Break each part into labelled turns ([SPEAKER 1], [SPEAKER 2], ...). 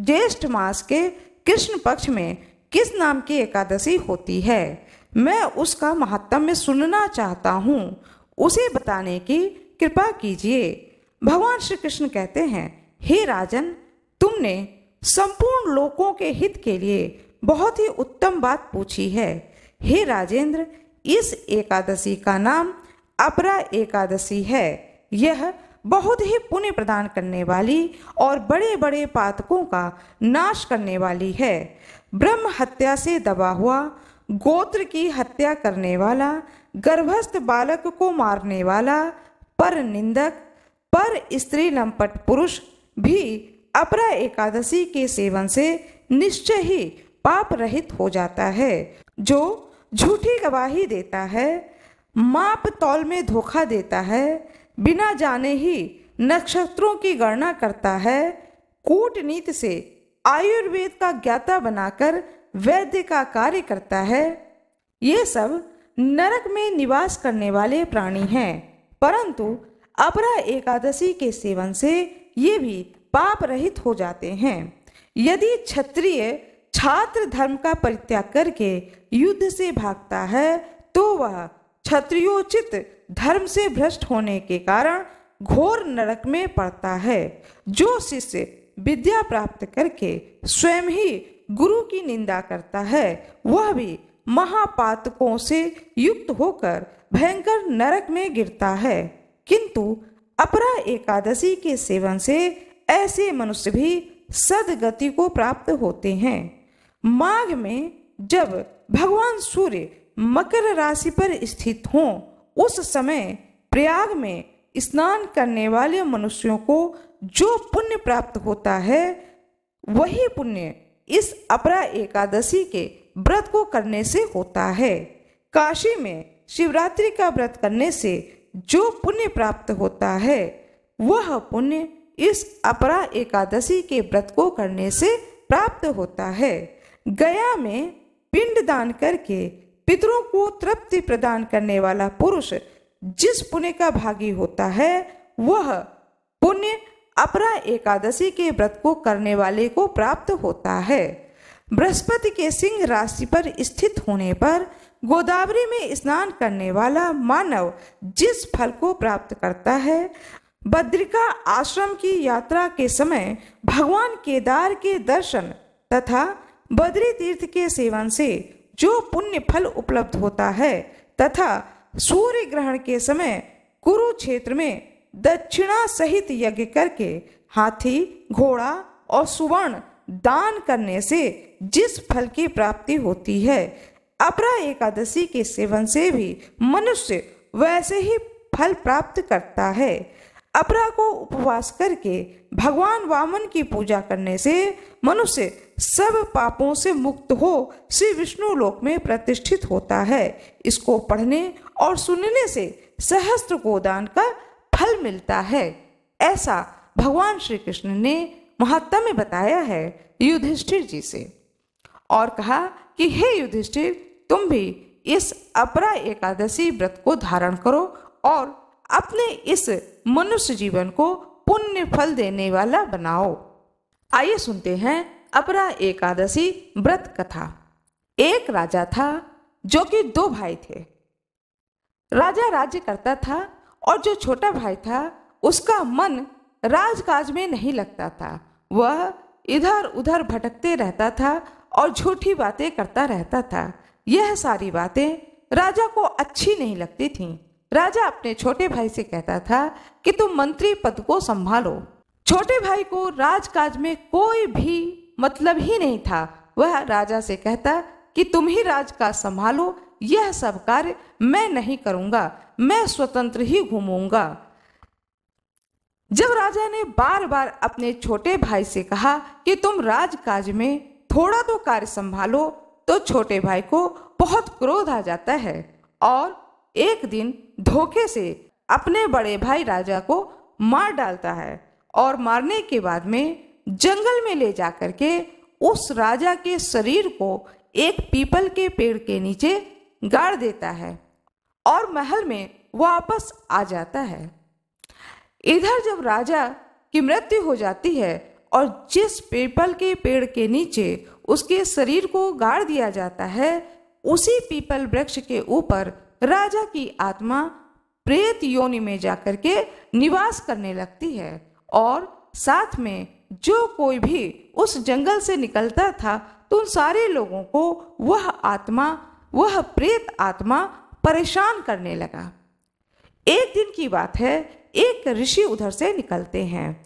[SPEAKER 1] ज्येष्ठ मास के कृष्ण पक्ष में किस नाम की एकादशी होती है? मैं उसका महात्म्य सुनना चाहता हूँ, उसे बताने की कृपा कीजिए। भगवान श्री कृष्ण कहते हैं, हे राजन, तुमने संपूर्ण लोकों के हित के लिए बहुत ही उत्तम बात पूछी है। हे राजेंद्र, इस एकादशी का नाम अपरा एकादशी है। यह बहुत ही पुण्य प्रदान करने वाली और बड़े बड़े पातकों का नाश करने वाली है। ब्रह्म हत्या से दबा हुआ, गोत्र की हत्या करने वाला, गर्भस्थ बालक को मारने वाला, पर निंदक, पर स्त्री लंपट पुरुष भी अपरा एकादशी के सेवन से निश्चय ही पाप रहित हो जाता है। जो झूठी गवाही देता है, माप तौल में धोखा देता है, बिना जाने ही नक्षत्रों की गणना करता है, कूटनीति से आयुर्वेद का ज्ञाता बनाकर वैद्य का कार्य करता है, ये सब नरक में निवास करने वाले प्राणी हैं। परंतु अपरा एकादशी के सेवन से ये भी पाप रहित हो जाते हैं। यदि क्षत्रिय छात्र धर्म का परित्याग करके युद्ध से भागता है तो वह क्षत्रियोचित धर्म से भ्रष्ट होने के कारण घोर नरक में पड़ता है। जो शिष्य विद्या प्राप्त करके स्वयं ही गुरु की निंदा करता है, वह भी महापातकों से युक्त होकर भयंकर नरक में गिरता है। किंतु अपरा एकादशी के सेवन से ऐसे मनुष्य भी सदगति को प्राप्त होते हैं। माघ में जब भगवान सूर्य मकर राशि पर स्थित हों, उस समय प्रयाग में स्नान करने वाले मनुष्यों को जो पुण्य प्राप्त होता है, वही पुण्य इस अपरा एकादशी के व्रत को करने से होता है। काशी में शिवरात्रि का व्रत करने से जो पुण्य प्राप्त होता है, वह पुण्य इस अपरा एकादशी के व्रत को करने से प्राप्त होता है। गया में पिंड दान करके पितरों को तृप्ति प्रदान करने वाला पुरुष जिस पुण्य का भागी होता है, वह पुण्य अपरा एकादशी के व्रत को करने वाले को प्राप्त होता है। बृहस्पति के सिंह राशि पर स्थित होने पर गोदावरी में स्नान करने वाला मानव जिस फल को प्राप्त करता है, बद्रिका आश्रम की यात्रा के समय भगवान केदार के दर्शन तथा बद्री तीर्थ के सेवन से जो पुण्य फल उपलब्ध होता है, तथा सूर्य ग्रहण के समय कुरुक्षेत्र में दक्षिणा सहित यज्ञ करके हाथी, घोड़ा और सुवर्ण दान करने से जिस फल की प्राप्ति होती है, अपरा एकादशी के सेवन से भी मनुष्य वैसे ही फल प्राप्त करता है। अपरा को उपवास करके भगवान वामन की पूजा करने से मनुष्य सब पापों से मुक्त हो श्री विष्णु लोक में प्रतिष्ठित होता है। इसको पढ़ने और सुनने से सहस्त्र गोदान का फल मिलता है। ऐसा भगवान श्री कृष्ण ने महात्म्य में बताया है युधिष्ठिर जी से, और कहा कि हे युधिष्ठिर, तुम भी इस अपरा एकादशी व्रत को धारण करो और अपने इस मनुष्य जीवन को पुण्य फल देने वाला बनाओ। आइए सुनते हैं अपरा एकादशी व्रत कथा। एक राजा था जो कि 2 भाई थे। राजा राज्य करता था और जो छोटा भाई था उसका मन राजकाज में नहीं लगता था। वह इधर उधर भटकते रहता था और झूठी बातें करता रहता था। यह सारी बातें राजा को अच्छी नहीं लगती थीं। राजा अपने छोटे भाई से कहता था कि तुम मंत्री पद को संभालो। छोटे भाई को राजकाज में कोई भी मतलब ही नहीं था। वह राजा से कहता कि तुम ही राजकाज संभालो, यह सब कार्य मैं नहीं करूंगा, मैं स्वतंत्र ही घूमूंगा। जब राजा ने बार बार अपने छोटे भाई से कहा कि तुम राजकाज में थोड़ा तो कार्य संभालो, तो छोटे भाई को बहुत क्रोध आ जाता है और एक दिन धोखे से अपने बड़े भाई राजा को मार डालता है और मारने के बाद में जंगल में ले जाकर के उस राजा के शरीर को एक पीपल के पेड़ के नीचे गाड़ देता है और महल में वापस आ जाता है। इधर जब राजा की मृत्यु हो जाती है और जिस पीपल के पेड़ के नीचे उसके शरीर को गाड़ दिया जाता है, उसी पीपल वृक्ष के ऊपर राजा की आत्मा प्रेत योनि में जाकर के निवास करने लगती है। और साथ में जो कोई भी उस जंगल से निकलता था तो उन सारे लोगों को वह प्रेत आत्मा परेशान करने लगा। एक दिन की बात है, एक ऋषि उधर से निकलते हैं।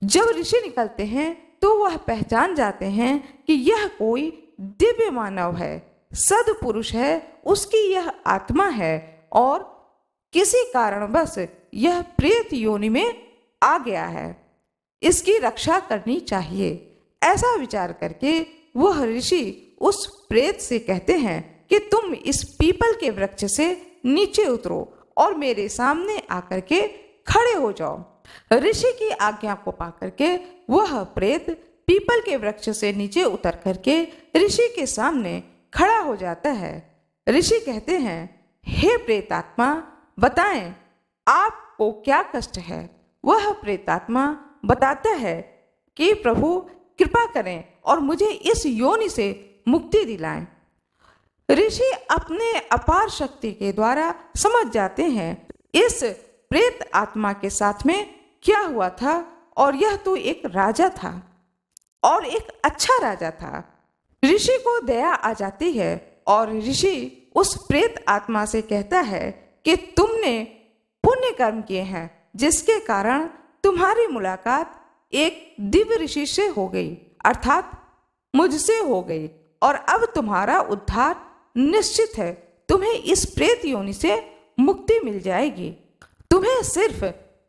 [SPEAKER 1] जब ऋषि निकलते हैं तो वह पहचान जाते हैं कि यह कोई दिव्य मानव है, सद्पुरुष है, उसकी यह आत्मा है और किसी कारणवश यह प्रेत योनि में आ गया है, इसकी रक्षा करनी चाहिए। ऐसा विचार करके वह ऋषि उस प्रेत से कहते हैं कि तुम इस पीपल के वृक्ष से नीचे उतरो और मेरे सामने आकर के खड़े हो जाओ। ऋषि की आज्ञा को पाकर के वह प्रेत पीपल के वृक्ष से नीचे उतर करके ऋषि के सामने खड़ा हो जाता है। ऋषि कहते हैं, हे प्रेतात्मा, बताएं आपको क्या कष्ट है। वह प्रेतात्मा बताता है कि प्रभु कृपा करें और मुझे इस योनि से मुक्ति दिलाएं। ऋषि अपने अपार शक्ति के द्वारा समझ जाते हैं इस प्रेत आत्मा के साथ में क्या हुआ था, और यह तो एक राजा था और एक अच्छा राजा था। ऋषि को दया आ जाती है और ऋषि उस प्रेत आत्मा से कहता है कि तुमने पुण्य कर्म किए हैं, जिसके कारण तुम्हारी मुलाकात एक दिव्य ऋषि से हो गई, अर्थात मुझसे हो गई, और अब तुम्हारा उद्धार निश्चित है। तुम्हें इस प्रेत योनि से मुक्ति मिल जाएगी। तुम्हें सिर्फ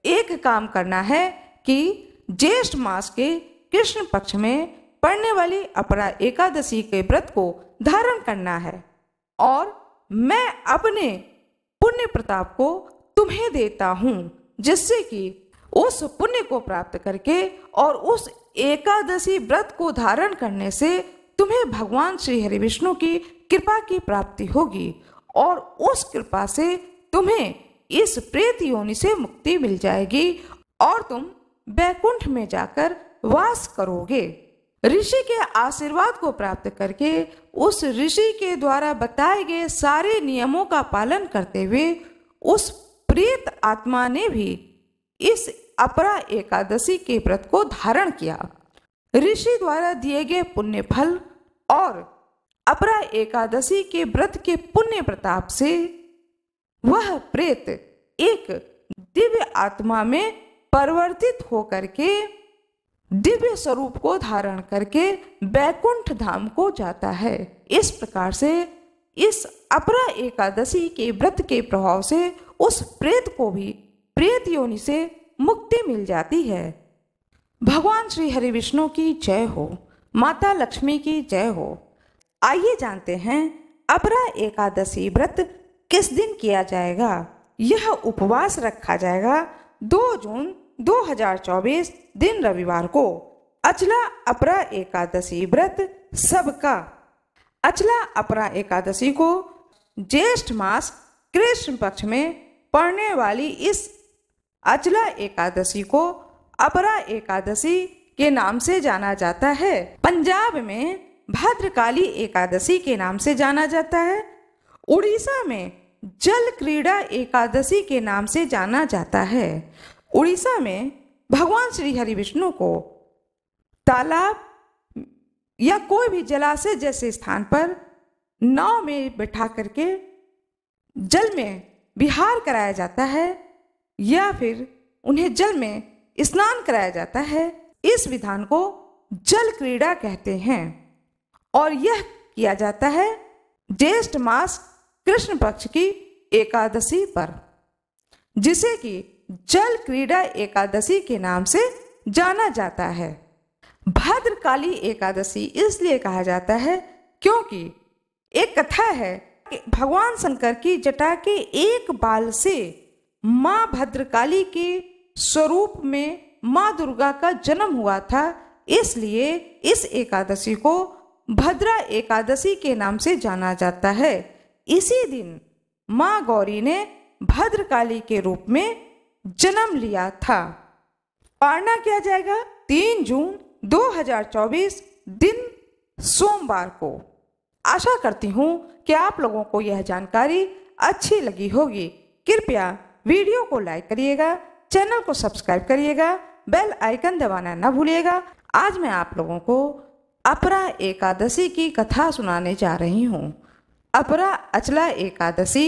[SPEAKER 1] एक काम करना है कि ज्येष्ठ मास के कृष्ण पक्ष में पड़ने वाली अपरा एकादशी के व्रत को धारण करना है, और मैं अपने पुण्य प्रताप को तुम्हें देता हूँ, जिससे कि उस पुण्य को प्राप्त करके और उस एकादशी व्रत को धारण करने से तुम्हें भगवान श्री हरि विष्णु की कृपा की प्राप्ति होगी, और उस कृपा से तुम्हें इस प्रेत योनि से मुक्ति मिल जाएगी और तुम बैकुंठ में जाकर वास करोगे। ऋषि के आशीर्वाद को प्राप्त करके उस ऋषि के द्वारा बताए गए सारे नियमों का पालन करते हुए उस प्रेत आत्मा ने भी इस अपरा एकादशी के व्रत को धारण किया। ऋषि द्वारा दिए गए पुण्य फल और अपरा एकादशी के व्रत के पुण्य प्रताप से वह प्रेत एक दिव्य आत्मा में परिवर्तित होकर के दिव्य स्वरूप को धारण करके बैकुंठ धाम को जाता है। इस प्रकार से इस अपरा एकादशी के व्रत के प्रभाव से उस प्रेत को भी प्रेत योनि से मुक्ति मिल जाती है। भगवान श्री हरि विष्णु की जय हो, माता लक्ष्मी की जय हो। आइए जानते हैं अपरा एकादशी व्रत किस दिन किया जाएगा। यह उपवास रखा जाएगा 2 जून 2024 दिन रविवार को। अचला अपरा एकादशी व्रत सबका। अचला अपरा एकादशी को ज्येष्ठ मास कृष्ण पक्ष में पड़ने वाली इस अचला एकादशी को अपरा एकादशी के नाम से जाना जाता है। पंजाब में भद्रकाली एकादशी के नाम से जाना जाता है। उड़ीसा में जल क्रीड़ा एकादशी के नाम से जाना जाता है। उड़ीसा में भगवान श्री हरि विष्णु को तालाब या कोई भी जलाशय जैसे स्थान पर नाव में बैठा करके जल में विहार कराया जाता है, या फिर उन्हें जल में स्नान कराया जाता है। इस विधान को जल क्रीड़ा कहते हैं, और यह किया जाता है ज्येष्ठ मास कृष्ण पक्ष की एकादशी पर, जिसे कि जल क्रीड़ा एकादशी के नाम से जाना जाता है। भद्रकाली एकादशी इसलिए कहा जाता है क्योंकि एक कथा है कि भगवान शंकर की जटा के एक बाल से माँ भद्रकाली के स्वरूप में माँ दुर्गा का जन्म हुआ था। इसलिए इस एकादशी को भद्रा एकादशी के नाम से जाना जाता है। इसी दिन माँ गौरी ने भद्रकाली के रूप में जन्म लिया था। पारना किया जाएगा 3 जून 2024 दिन सोमवार को। आशा करती हूँ कि आप लोगों को यह जानकारी अच्छी लगी होगी। कृपया वीडियो को लाइक करिएगा, चैनल को सब्सक्राइब करिएगा, बेल आइकन दबाना न भूलिएगा। आज मैं आप लोगों को अपरा एकादशी की कथा सुनाने जा रही हूँ। अपरा अचला एकादशी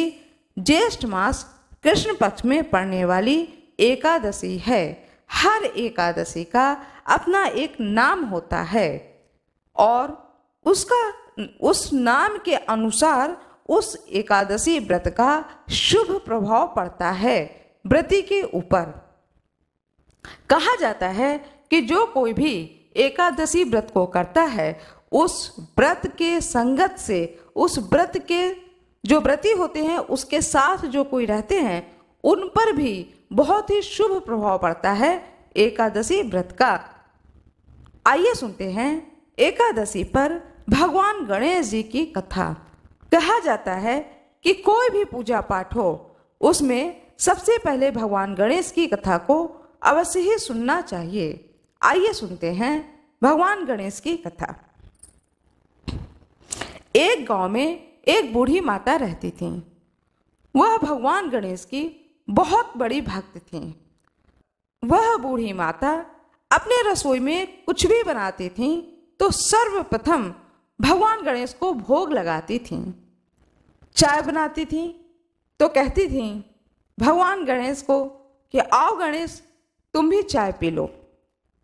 [SPEAKER 1] ज्येष्ठ मास कृष्ण पक्ष में पड़ने वाली एकादशी है। हर एकादशी का अपना एक नाम होता है और उस नाम के अनुसार उस एकादशी व्रत का शुभ प्रभाव पड़ता है व्रती के ऊपर। कहा जाता है कि जो कोई भी एकादशी व्रत को करता है, उस व्रत के संगत से, उस व्रत के जो व्रती होते हैं उसके साथ जो कोई रहते हैं, उन पर भी बहुत ही शुभ प्रभाव पड़ता है एकादशी व्रत का। आइए सुनते हैं एकादशी पर भगवान गणेश जी की कथा। कहा जाता है कि कोई भी पूजा पाठ हो, उसमें सबसे पहले भगवान गणेश की कथा को अवश्य ही सुनना चाहिए। आइए सुनते हैं भगवान गणेश की कथा। एक गांव में एक बूढ़ी माता रहती थी। वह भगवान गणेश की बहुत बड़ी भक्त थी। वह बूढ़ी माता अपने रसोई में कुछ भी बनाती थी तो सर्वप्रथम भगवान गणेश को भोग लगाती थी। चाय बनाती थी तो कहती थी भगवान गणेश को कि आओ गणेश, तुम भी चाय पी लो।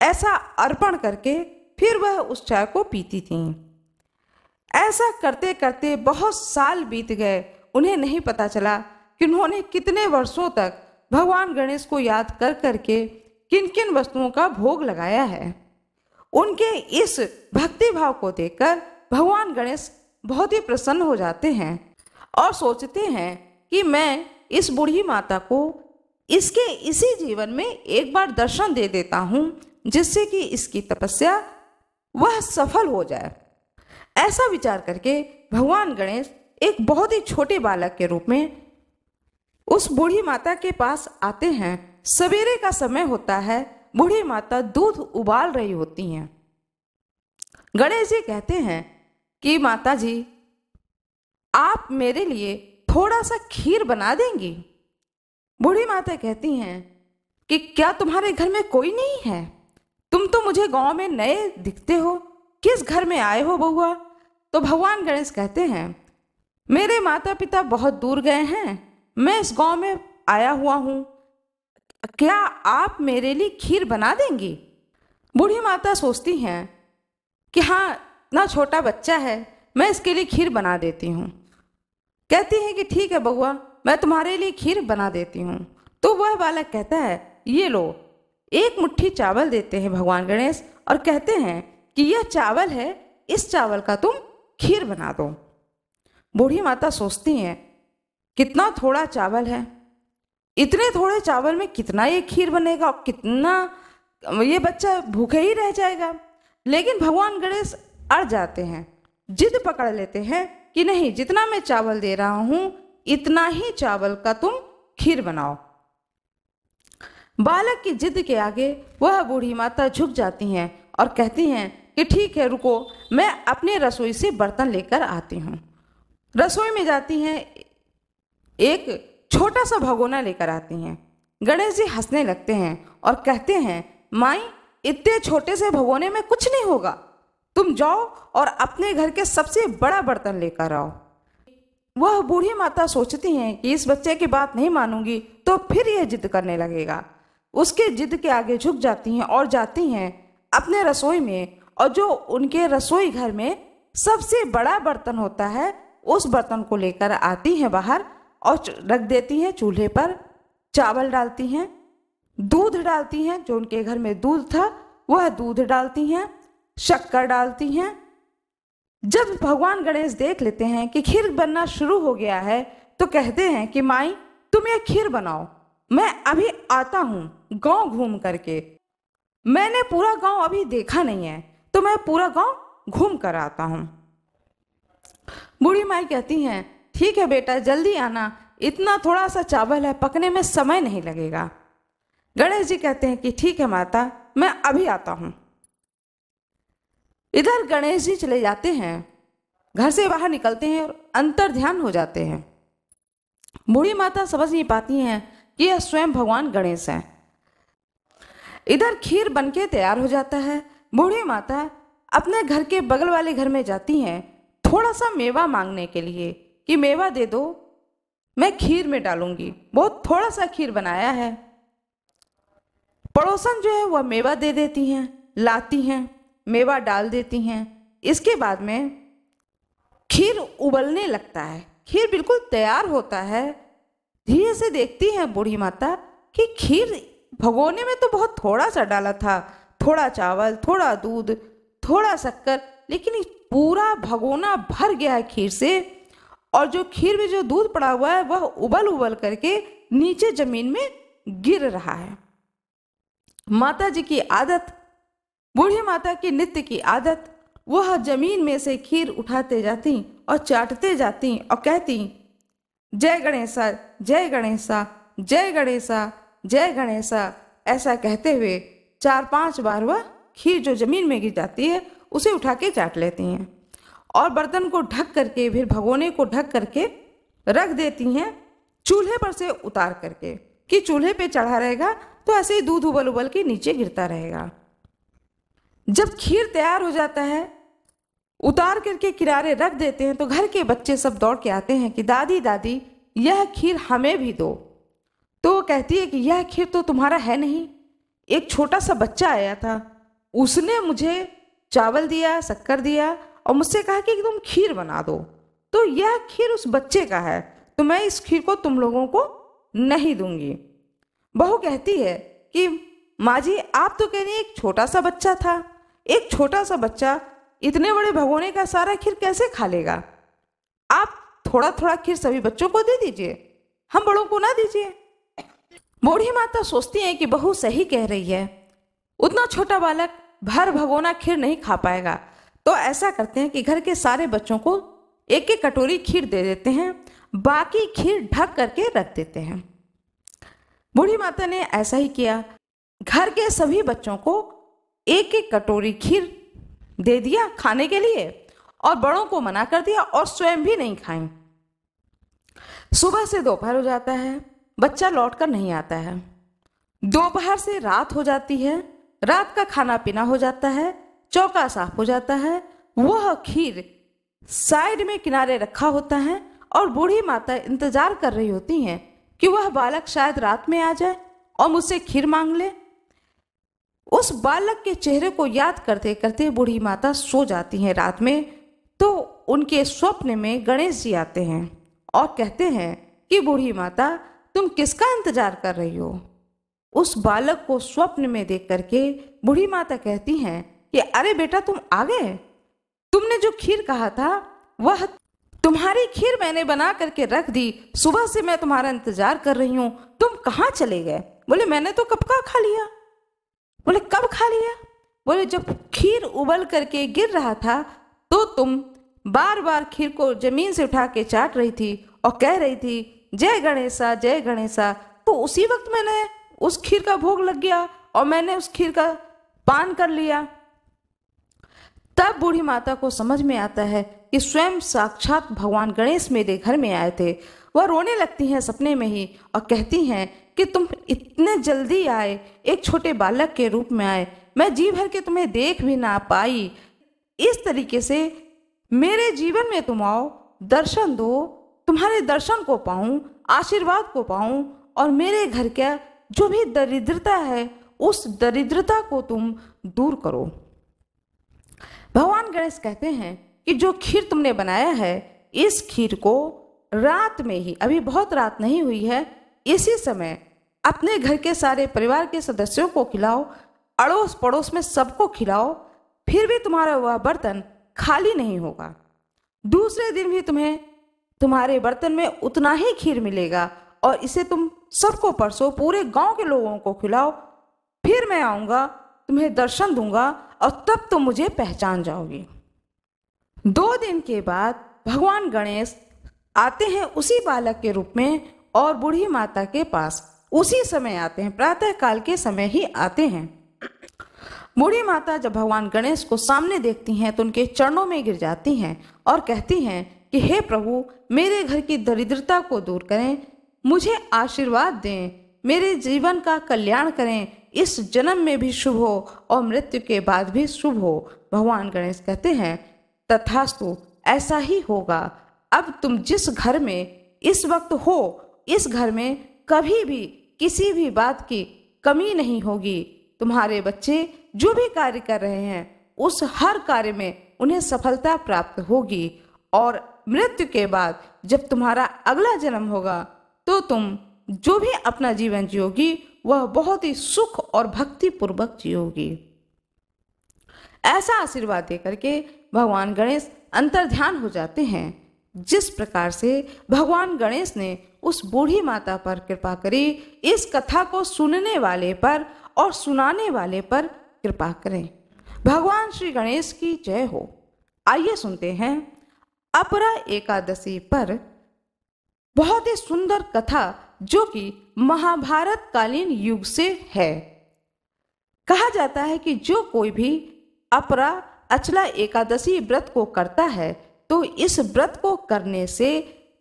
[SPEAKER 1] ऐसा अर्पण करके फिर वह उस चाय को पीती थी। ऐसा करते करते बहुत साल बीत गए। उन्हें नहीं पता चला कि उन्होंने कितने वर्षों तक भगवान गणेश को याद कर करके किन किन वस्तुओं का भोग लगाया है। उनके इस भक्ति भाव को देखकर भगवान गणेश बहुत ही प्रसन्न हो जाते हैं और सोचते हैं कि मैं इस बूढ़ी माता को इसके इसी जीवन में एक बार दर्शन दे देता हूँ, जिससे कि इसकी तपस्या वह सफल हो जाए। ऐसा विचार करके भगवान गणेश एक बहुत ही छोटे बालक के रूप में उस बूढ़ी माता के पास आते हैं। सवेरे का समय होता है, बूढ़ी माता दूध उबाल रही होती हैं। गणेश जी कहते हैं कि माता जी, आप मेरे लिए थोड़ा सा खीर बना देंगी? बूढ़ी माता कहती हैं कि क्या तुम्हारे घर में कोई नहीं है? तुम तो मुझे गांव में नए दिखते हो, किस घर में आए हो बहुआ? तो भगवान गणेश कहते हैं मेरे माता पिता बहुत दूर गए हैं, मैं इस गांव में आया हुआ हूँ, क्या आप मेरे लिए खीर बना देंगी? बूढ़ी माता सोचती हैं कि हाँ, ना छोटा बच्चा है, मैं इसके लिए खीर बना देती हूँ। कहती हैं कि ठीक है बहुआ, मैं तुम्हारे लिए खीर बना देती हूँ। तो वह बालक कहता है ये लो। एक मुट्ठी चावल देते हैं भगवान गणेश और कहते हैं कि यह चावल है, इस चावल का तुम खीर बना दो। बूढ़ी माता सोचती हैं कितना थोड़ा चावल है, इतने थोड़े चावल में कितना ये खीर बनेगा और कितना ये बच्चा भूखे ही रह जाएगा। लेकिन भगवान गणेश अड़ जाते हैं, जिद पकड़ लेते हैं कि नहीं, जितना मैं चावल दे रहा हूं इतना ही चावल का तुम खीर बनाओ। बालक की जिद के आगे वह बूढ़ी माता झुक जाती हैं और कहती हैं कि ठीक है, रुको, मैं अपने रसोई से बर्तन लेकर आती हूँ। रसोई में जाती हैं, एक छोटा सा भगोना लेकर आती हैं। गणेश जी हंसने लगते हैं और कहते हैं माई, इतने छोटे से भगोने में कुछ नहीं होगा, तुम जाओ और अपने घर के सबसे बड़ा बर्तन लेकर आओ। वह बूढ़ी माता सोचती हैं कि इस बच्चे की बात नहीं मानूंगी तो फिर यह जिद करने लगेगा। उसके जिद के आगे झुक जाती हैं और जाती हैं अपने रसोई में, और जो उनके रसोई घर में सबसे बड़ा बर्तन होता है उस बर्तन को लेकर आती हैं बाहर और रख देती हैं चूल्हे पर। चावल डालती हैं, दूध डालती हैं, जो उनके घर में दूध था वह दूध डालती हैं, शक्कर डालती हैं। जब भगवान गणेश देख लेते हैं कि खीर बनना शुरू हो गया है तो कहते हैं कि माई, तुम ये खीर बनाओ, मैं अभी आता हूँ गांव घूम करके। मैंने पूरा गांव अभी देखा नहीं है तो मैं पूरा गांव घूम कर आता हूँ। बूढ़ी माई कहती हैं ठीक है बेटा, जल्दी आना, इतना थोड़ा सा चावल है, पकने में समय नहीं लगेगा। गणेश जी कहते हैं कि ठीक है माता, मैं अभी आता हूँ। इधर गणेश जी चले जाते हैं, घर से बाहर निकलते हैं और अंतर ध्यान हो जाते हैं। बूढ़ी माता समझ नहीं पाती हैं कि यह स्वयं भगवान गणेश हैं। इधर खीर बनके तैयार हो जाता है। बूढ़ी माता अपने घर के बगल वाले घर में जाती हैं थोड़ा सा मेवा मांगने के लिए कि मेवा दे दो, मैं खीर में डालूंगी। बहुत थोड़ा सा खीर बनाया है। पड़ोसन जो है वह मेवा दे देती हैं, लाती हैं, मेवा डाल देती हैं। इसके बाद में खीर उबलने लगता है, खीर बिल्कुल तैयार होता है। धीरे से देखती हैं बूढ़ी माता कि खीर भगोने में तो बहुत थोड़ा सा डाला था, थोड़ा चावल, थोड़ा दूध, थोड़ा शक्कर, लेकिन पूरा भगोना भर गया है खीर से। और जो खीर में जो दूध पड़ा हुआ है वह उबल उबल करके नीचे जमीन में गिर रहा है। माता जी की आदत, बूढ़ी माता की नित्य की आदत, वह जमीन में से खीर उठाते जाती और चाटते जाती और कहती, जय गणेशा, जय गणेशा, जय गणेशा, जय गणेशा। ऐसा कहते हुए 4-5 बार वह खीर जो जमीन में गिर जाती है उसे उठा के चाट लेती हैं और बर्तन को ढक करके, फिर भगोने को ढक करके रख देती हैं चूल्हे पर से उतार करके, कि चूल्हे पे चढ़ा रहेगा तो ऐसे ही दूध उबल उबल के नीचे गिरता रहेगा। जब खीर तैयार हो जाता है, उतार करके किनारे रख देते हैं तो घर के बच्चे सब दौड़ के आते हैं कि दादी दादी यह खीर हमें भी दो। तो वो कहती है कि यह खीर तो तुम्हारा है नहीं, एक छोटा सा बच्चा आया था, उसने मुझे चावल दिया, शक्कर दिया और मुझसे कहा कि तुम खीर बना दो, तो यह खीर उस बच्चे का है, तो मैं इस खीर को तुम लोगों को नहीं दूंगी। बहू कहती है कि माँ जी आप तो कह रही हैं एक छोटा सा बच्चा था, एक छोटा सा बच्चा इतने बड़े भगोने का सारा खीर कैसे खा लेगा? आप थोड़ा थोड़ा खीर सभी बच्चों को दे दीजिए, हम बड़ों को ना दीजिए। बूढ़ी माता सोचती है कि बहू सही कह रही है, उतना छोटा बालक भर भगोना खीर नहीं खा पाएगा। तो ऐसा करते हैं कि घर के सारे बच्चों को एक एक कटोरी खीर दे देते हैं, बाकी खीर ढक करके रख देते हैं। बूढ़ी माता ने ऐसा ही किया, घर के सभी बच्चों को एक एक कटोरी खीर दे दिया खाने के लिए और बड़ों को मना कर दिया और स्वयं भी नहीं खाई। सुबह से दोपहर हो जाता है, बच्चा लौटकर नहीं आता है। दोपहर से रात हो जाती है, रात का खाना पीना हो जाता है, चौका साफ हो जाता है, वह खीर साइड में किनारे रखा होता है और बूढ़ी माता इंतजार कर रही होती हैं कि वह बालक शायद रात में आ जाए और मुझसे खीर मांग ले। उस बालक के चेहरे को याद करते करते बूढ़ी माता सो जाती हैं रात में। तो उनके स्वप्न में गणेश जी आते हैं और कहते हैं कि बूढ़ी माता तुम किसका इंतजार कर रही हो? उस बालक को स्वप्न में देख करके बूढ़ी माता कहती हैं कि अरे बेटा तुम आ गए, तुमने जो खीर कहा था वह तुम्हारी खीर मैंने बना करके रख दी, सुबह से मैं तुम्हारा इंतजार कर रही हूँ, तुम कहाँ चले गए? बोले मैंने तो कब का खा लिया। बोले कब खा लिया? बोले जब खीर उबल करके गिर रहा था तो तुम बार बार खीर को जमीन से उठा के चाट रही थी और कह रही थी जय गणेशा, जय गणेशा। तो उसी वक्त मैंने उस खीर का भोग लग गया और मैंने उस खीर का पान कर लिया। तब बूढ़ी माता को समझ में आता है कि स्वयं साक्षात भगवान गणेश मेरे घर में आए थे। वह रोने लगती हैं सपने में ही और कहती हैं कि तुम इतने जल्दी आए, एक छोटे बालक के रूप में आए, मैं जी भर के तुम्हें देख भी ना पाई। इस तरीके से मेरे जीवन में तुम आओ, दर्शन दो, तुम्हारे दर्शन को पाऊं, आशीर्वाद को पाऊं और मेरे घर का जो भी दरिद्रता है उस दरिद्रता को तुम दूर करो। भगवान गणेश कहते हैं कि जो खीर तुमने बनाया है इस खीर को रात में ही, अभी बहुत रात नहीं हुई है, इसी समय अपने घर के सारे परिवार के सदस्यों को खिलाओ, अड़ोस पड़ोस में सबको खिलाओ, फिर भी तुम्हारा वह बर्तन खाली नहीं होगा। दूसरे दिन भी तुम्हें तुम्हारे बर्तन में उतना ही खीर मिलेगा और इसे तुम सबको परसो, पूरे गांव के लोगों को खिलाओ। फिर मैं आऊँगा, तुम्हें दर्शन दूंगा और तब तुम मुझे पहचान जाओगी। 2 दिन के बाद भगवान गणेश आते हैं उसी बालक के रूप में और बूढ़ी माता के पास उसी समय आते हैं, प्रातः काल के समय ही आते हैं बूढ़ी माता जब भगवान गणेश को सामने देखती हैं तो उनके चरणों में गिर जाती हैं और कहती हैं कि हे प्रभु, मेरे घर की दरिद्रता को दूर करें, मुझे आशीर्वाद दें, मेरे जीवन का कल्याण करें, इस जन्म में भी शुभ हो और मृत्यु के बाद भी शुभ हो। भगवान गणेश कहते हैं तथास्तु, ऐसा ही होगा। अब तुम जिस घर में इस वक्त हो, इस घर में कभी भी किसी भी बात की कमी नहीं होगी। तुम्हारे बच्चे जो भी कार्य कर रहे हैं उस हर कार्य में उन्हें सफलता प्राप्त होगी और मृत्यु के बाद जब तुम्हारा अगला जन्म होगा तो तुम जो भी अपना जीवन जियोगी वह बहुत ही सुख और भक्ति पूर्वक जियोगी। ऐसा आशीर्वाद देकर के भगवान गणेश अंतर्ध्यान हो जाते हैं। जिस प्रकार से भगवान गणेश ने उस बूढ़ी माता पर कृपा करी, इस कथा को सुनने वाले पर और सुनाने वाले पर कृपा करें। भगवान श्री गणेश की जय हो। आइए सुनते हैं अपरा एकादशी पर बहुत ही सुंदर कथा जो कि महाभारत कालीन युग से है। कहा जाता है कि जो कोई भी अपरा अचला एकादशी व्रत को करता है तो इस व्रत को करने से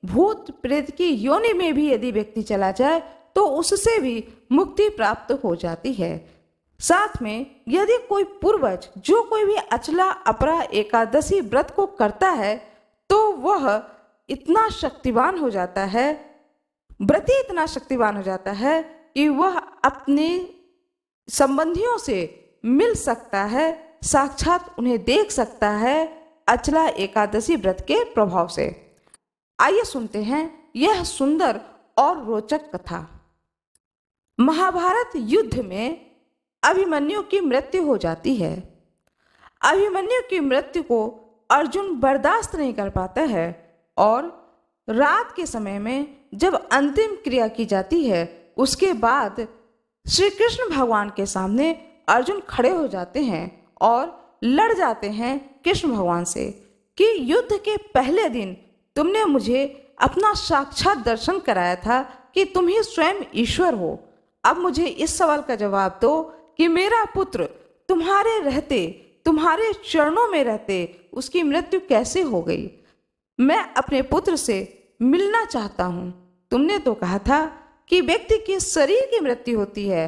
[SPEAKER 1] भूत प्रेत की योनि में भी यदि व्यक्ति चला जाए तो उससे भी मुक्ति प्राप्त हो जाती है। साथ में यदि कोई पूर्वज जो कोई भी अचला अपरा एकादशी व्रत को करता है तो वह इतना शक्तिवान हो जाता है, व्रती इतना शक्तिवान हो जाता है कि वह अपने संबंधियों से मिल सकता है, साक्षात उन्हें देख सकता है अचला एकादशी व्रत के प्रभाव से। आइए सुनते हैं यह सुंदर और रोचक कथा। महाभारत युद्ध में अभिमन्यु की मृत्यु हो जाती है। अभिमन्यु की मृत्यु को अर्जुन बर्दाश्त नहीं कर पाता है और रात के समय में जब अंतिम क्रिया की जाती है उसके बाद श्री कृष्ण भगवान के सामने अर्जुन खड़े हो जाते हैं और लड़ जाते हैं कृष्ण भगवान से कि युद्ध के पहले दिन तुमने मुझे अपना साक्षात दर्शन कराया था कि तुम ही स्वयं ईश्वर हो। अब मुझे इस सवाल का जवाब दो कि मेरा पुत्र तुम्हारे रहते, तुम्हारे चरणों में रहते उसकी मृत्यु कैसे हो गई। मैं अपने पुत्र से मिलना चाहता हूँ। तुमने तो कहा था कि व्यक्ति के शरीर की मृत्यु होती है,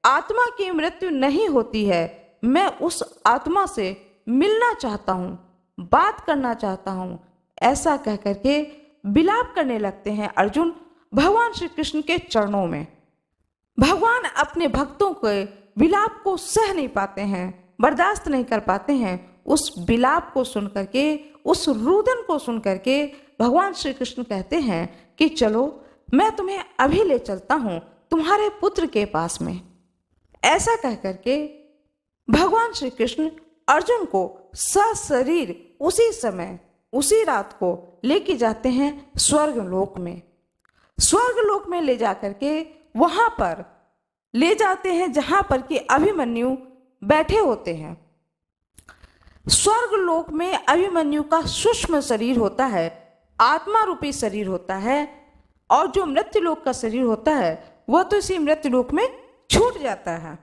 [SPEAKER 1] आत्मा की मृत्यु नहीं होती है। मैं उस आत्मा से मिलना चाहता हूँ, बात करना चाहता हूँ। ऐसा कह करके विलाप करने लगते हैं अर्जुन भगवान श्री कृष्ण के चरणों में। भगवान अपने भक्तों के विलाप को सह नहीं पाते हैं, बर्दाश्त नहीं कर पाते हैं। उस विलाप को सुन करके, उस रुदन को सुन करके भगवान श्री कृष्ण कहते हैं कि चलो मैं तुम्हें अभी ले चलता हूँ तुम्हारे पुत्र के पास में। ऐसा कह करके भगवान श्री कृष्ण अर्जुन को सशरीर उसी समय, उसी रात को लेके जाते हैं स्वर्गलोक में। स्वर्गलोक में ले जाकर के वहां पर ले जाते हैं जहां पर कि अभिमन्यु बैठे होते हैं। स्वर्गलोक में अभिमन्यु का सूक्ष्म शरीर होता है, आत्मा रूपी शरीर होता है, और जो मृत्युलोक का शरीर होता है वह तो इसी मृत्युलोक में छूट जाता है।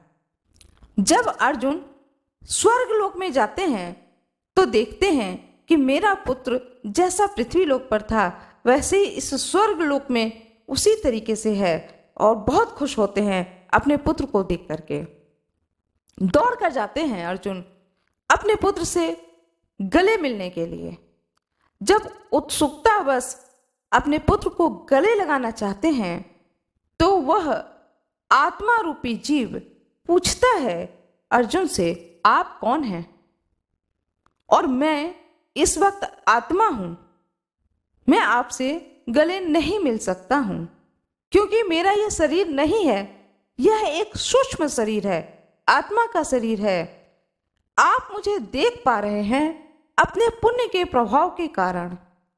[SPEAKER 1] जब अर्जुन स्वर्गलोक में जाते हैं तो देखते हैं कि मेरा पुत्र जैसा पृथ्वी लोक पर था वैसे ही इस स्वर्गलोक में उसी तरीके से है, और बहुत खुश होते हैं अपने पुत्र को देख करके। दौड़ कर जाते हैं अर्जुन अपने पुत्र से गले मिलने के लिए। जब उत्सुकतावश अपने पुत्र को गले लगाना चाहते हैं तो वह आत्मा रूपी जीव पूछता है अर्जुन से, आप कौन हैं? और मैं इस वक्त आत्मा हूं, मैं आपसे गले नहीं मिल सकता हूं क्योंकि मेरा यह शरीर नहीं है, यह एक सूक्ष्म शरीर है, आत्मा का शरीर है। आप मुझे देख पा रहे हैं अपने पुण्य के प्रभाव के कारण,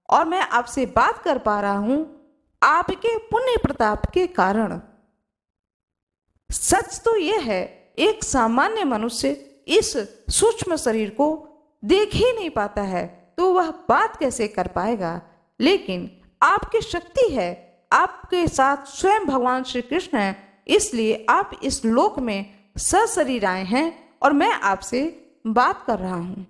[SPEAKER 1] और मैं आपसे बात कर पा रहा हूं आपके पुण्य प्रताप के कारण। सच तो यह है एक सामान्य मनुष्य इस सूक्ष्म शरीर को देख ही नहीं पाता है तो वह बात कैसे कर पाएगा, लेकिन आपकी शक्ति है, आपके साथ स्वयं भगवान श्री कृष्ण हैं, इसलिए आप इस लोक में सशरीर आए हैं और मैं आपसे बात कर रहा हूँ,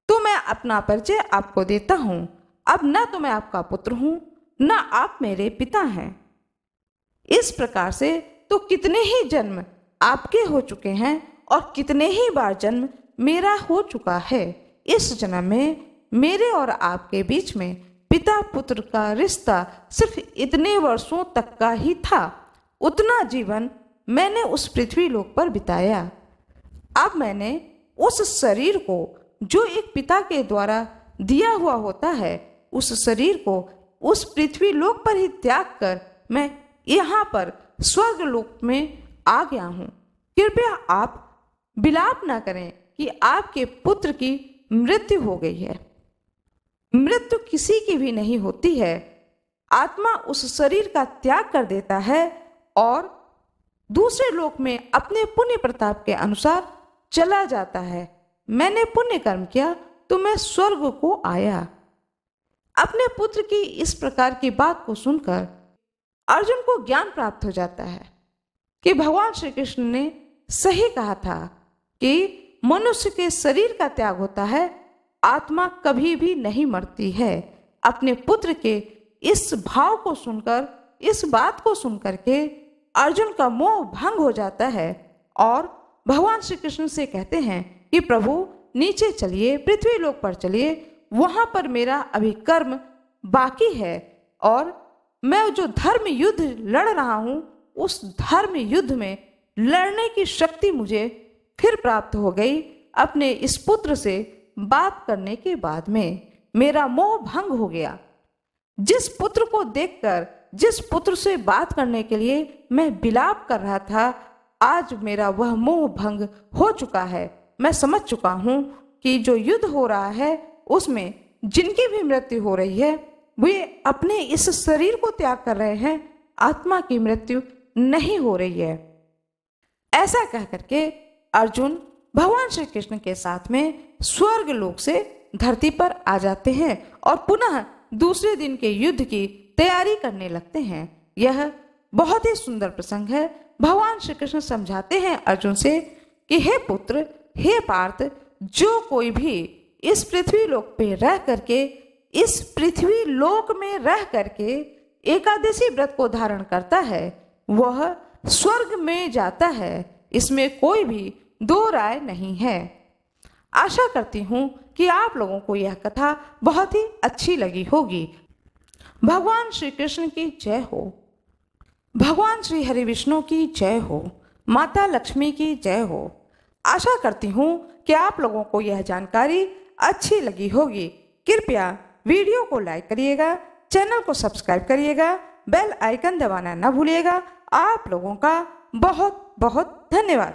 [SPEAKER 1] तो मैं अपना परिचय आपको देता हूँ। अब न तो मैं आपका पुत्र हूँ, न आप मेरे पिता हैं। इस प्रकार से तो कितने ही जन्म आपके हो चुके हैं और कितने ही बार जन्म मेरा हो चुका है। इस जन्म में मेरे और आपके बीच में पिता पुत्र का रिश्ता सिर्फ इतने वर्षों तक का ही था। उतना जीवन मैंने उस पृथ्वी लोक पर बिताया। अब मैंने उस शरीर को जो एक पिता के द्वारा दिया हुआ होता है, उस शरीर को उस पृथ्वी लोक पर ही त्याग कर मैं यहाँ पर स्वर्ग लोक में आ गया हूँ। कृपया आप विलाप न करें कि आपके पुत्र की मृत्यु हो गई है। मृत्यु किसी की भी नहीं होती है। आत्मा उस शरीर का त्याग कर देता है और दूसरे लोक में अपने पुण्य प्रताप के अनुसार चला जाता है। मैंने पुण्य कर्म किया तो मैं स्वर्ग को आया। अपने पुत्र की इस प्रकार की बात को सुनकर अर्जुन को ज्ञान प्राप्त हो जाता है कि भगवान श्री कृष्ण ने सही कहा था कि मनुष्य के शरीर का त्याग होता है, आत्मा कभी भी नहीं मरती है। अपने पुत्र के इस भाव को सुनकर, इस बात को सुनकर के अर्जुन का मोह भंग हो जाता है और भगवान श्री कृष्ण से कहते हैं कि प्रभु नीचे चलिए, पृथ्वी लोक पर चलिए, वहां पर मेरा अभी कर्म बाकी है और मैं जो धर्म युद्ध लड़ रहा हूं, उस धर्म युद्ध में लड़ने की शक्ति मुझे फिर प्राप्त हो गई। अपने इस पुत्र से बात करने के बाद में मेरा मोह भंग हो गया। जिस पुत्र को देखकर, जिस पुत्र से बात करने के लिए मैं विलाप कर रहा था, आज मेरा वह मोह भंग हो चुका है। मैं समझ चुका हूँ कि जो युद्ध हो रहा है उसमें जिनकी भी मृत्यु हो रही है वे अपने इस शरीर को त्याग कर रहे हैं, आत्मा की मृत्यु नहीं हो रही है। ऐसा कह करके अर्जुन भगवान श्री कृष्ण के साथ में स्वर्ग लोक से धरती पर आ जाते हैं और पुनः दूसरे दिन के युद्ध की तैयारी करने लगते हैं। यह बहुत ही सुंदर प्रसंग है। भगवान श्री कृष्ण समझाते हैं अर्जुन से कि हे पुत्र, हे पार्थ, जो कोई भी इस पृथ्वी लोक पे रह करके, इस पृथ्वी लोक में रह करके एकादशी व्रत को धारण करता है, वह स्वर्ग में जाता है। इसमें कोई भी दो राय नहीं है। आशा करती हूँ कि आप लोगों को यह कथा बहुत ही अच्छी लगी होगी। भगवान श्री कृष्ण की जय हो। भगवान श्री हरि विष्णु की जय हो। माता लक्ष्मी की जय हो। आशा करती हूँ कि आप लोगों को यह जानकारी अच्छी लगी होगी। कृपया वीडियो को लाइक करिएगा, चैनल को सब्सक्राइब करिएगा, बेल आइकन दबाना न भूलिएगा। आप लोगों का बहुत बहुत धन्यवाद।